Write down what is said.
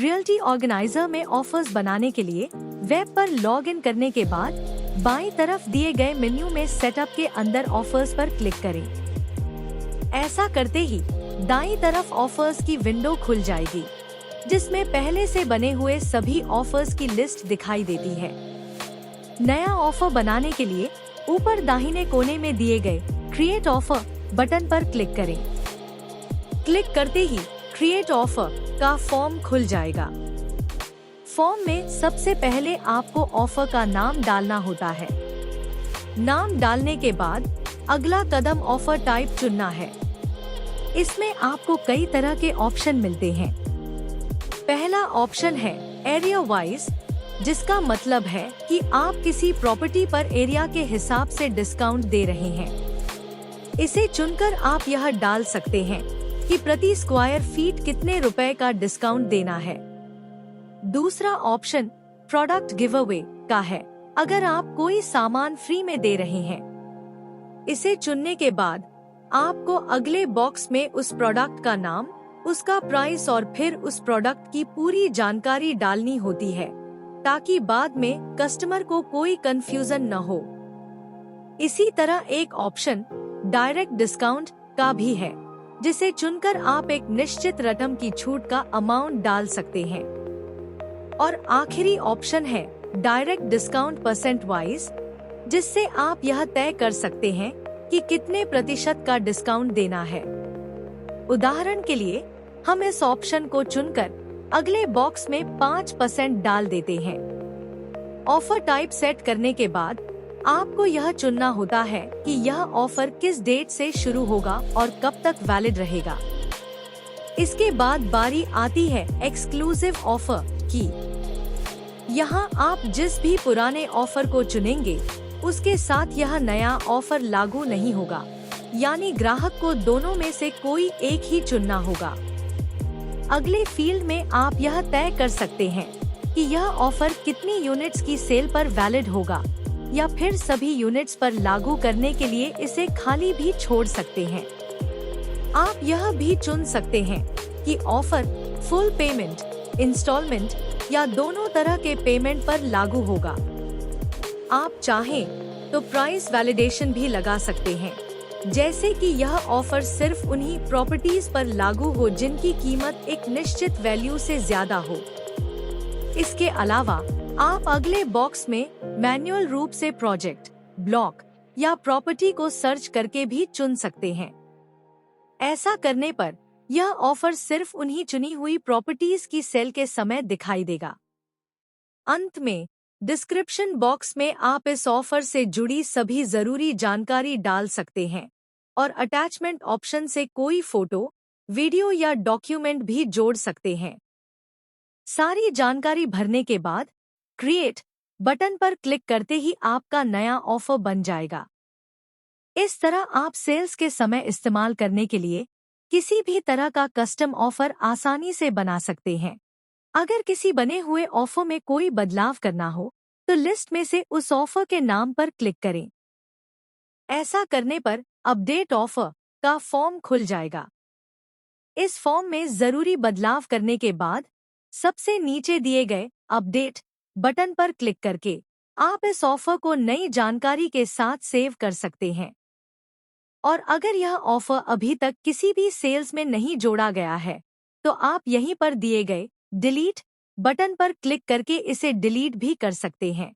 Realty organiser में offers बनाने के लिए वेब पर लॉग इन करने के बाद बाईं तरफ दिए गए मेन्यू में सेटअप के अंदर ऑफर्स पर क्लिक करें। ऐसा करते ही दाईं तरफ ऑफर्स की विंडो खुल जाएगी, जिसमें पहले से बने हुए सभी ऑफर्स की लिस्ट दिखाई देती है। नया ऑफर बनाने के लिए ऊपर दाहिने कोने में दिए गए क्रिएट ऑफर बटन पर क्लिक करें। क्लिक करते ही क्रिएट ऑफर का फॉर्म खुल जाएगा। फॉर्म में सबसे पहले आपको ऑफर का नाम डालना होता है। नाम डालने के बाद अगला कदम ऑफर टाइप चुनना है। इसमें आपको कई तरह के ऑप्शन मिलते हैं। पहला ऑप्शन है एरिया वाइज, जिसका मतलब है कि आप किसी प्रॉपर्टी पर एरिया के हिसाब से डिस्काउंट दे रहे हैं। इसे चुनकर आप यह डाल सकते हैं कि प्रति स्क्वायर फीट कितने रुपए का डिस्काउंट देना है। दूसरा ऑप्शन प्रोडक्ट गिव अवे का है, अगर आप कोई सामान फ्री में दे रहे हैं। इसे चुनने के बाद आपको अगले बॉक्स में उस प्रोडक्ट का नाम, उसका प्राइस और फिर उस प्रोडक्ट की पूरी जानकारी डालनी होती है, ताकि बाद में कस्टमर को कोई कंफ्यूजन न हो। इसी तरह एक ऑप्शन डायरेक्ट डिस्काउंट का भी है, जिसे चुनकर आप एक निश्चित रकम की छूट का अमाउंट डाल सकते हैं। और आखिरी ऑप्शन है डायरेक्ट डिस्काउंट परसेंट वाइज, जिससे आप यह तय कर सकते हैं कि कितने प्रतिशत का डिस्काउंट देना है। उदाहरण के लिए हम इस ऑप्शन को चुनकर अगले बॉक्स में 5% डाल देते हैं। ऑफर टाइप सेट करने के बाद आपको यह चुनना होता है कि यह ऑफर किस डेट से शुरू होगा और कब तक वैलिड रहेगा। इसके बाद बारी आती है एक्सक्लूसिव ऑफर की। यहाँ आप जिस भी पुराने ऑफर को चुनेंगे उसके साथ यह नया ऑफर लागू नहीं होगा, यानी ग्राहक को दोनों में से कोई एक ही चुनना होगा। अगले फील्ड में आप यह तय कर सकते हैं कि यह ऑफर कितनी यूनिट्स की सेल पर वैलिड होगा, या फिर सभी यूनिट्स पर लागू करने के लिए इसे खाली भी छोड़ सकते हैं। आप यह भी चुन सकते हैं कि ऑफर फुल पेमेंट, इंस्टॉलमेंट या दोनों तरह के पेमेंट पर लागू होगा। आप चाहें तो प्राइस वैलिडेशन भी लगा सकते हैं, जैसे कि यह ऑफर सिर्फ उन्हीं प्रॉपर्टीज पर लागू हो जिनकी कीमत एक निश्चित वैल्यू से ज्यादा हो। इसके अलावा आप अगले बॉक्स में मैन्युअल रूप से प्रोजेक्ट, ब्लॉक या प्रॉपर्टी को सर्च करके भी चुन सकते हैं। ऐसा करने पर यह ऑफर सिर्फ उन्हीं चुनी हुई प्रॉपर्टीज की सेल के समय दिखाई देगा। अंत में डिस्क्रिप्शन बॉक्स में आप इस ऑफर से जुड़ी सभी जरूरी जानकारी डाल सकते हैं और अटैचमेंट ऑप्शन से कोई फोटो, वीडियो या डॉक्यूमेंट भी जोड़ सकते हैं। सारी जानकारी भरने के बाद क्रिएट बटन पर क्लिक करते ही आपका नया ऑफर बन जाएगा। इस तरह आप सेल्स के समय इस्तेमाल करने के लिए किसी भी तरह का कस्टम ऑफर आसानी से बना सकते हैं। अगर किसी बने हुए ऑफर में कोई बदलाव करना हो तो लिस्ट में से उस ऑफर के नाम पर क्लिक करें। ऐसा करने पर अपडेट ऑफर का फॉर्म खुल जाएगा। इस फॉर्म में जरूरी बदलाव करने के बाद सबसे नीचे दिए गए अपडेट बटन पर क्लिक करके आप इस ऑफर को नई जानकारी के साथ सेव कर सकते हैं। और अगर यह ऑफर अभी तक किसी भी सेल्स में नहीं जोड़ा गया है तो आप यहीं पर दिए गए डिलीट बटन पर क्लिक करके इसे डिलीट भी कर सकते हैं।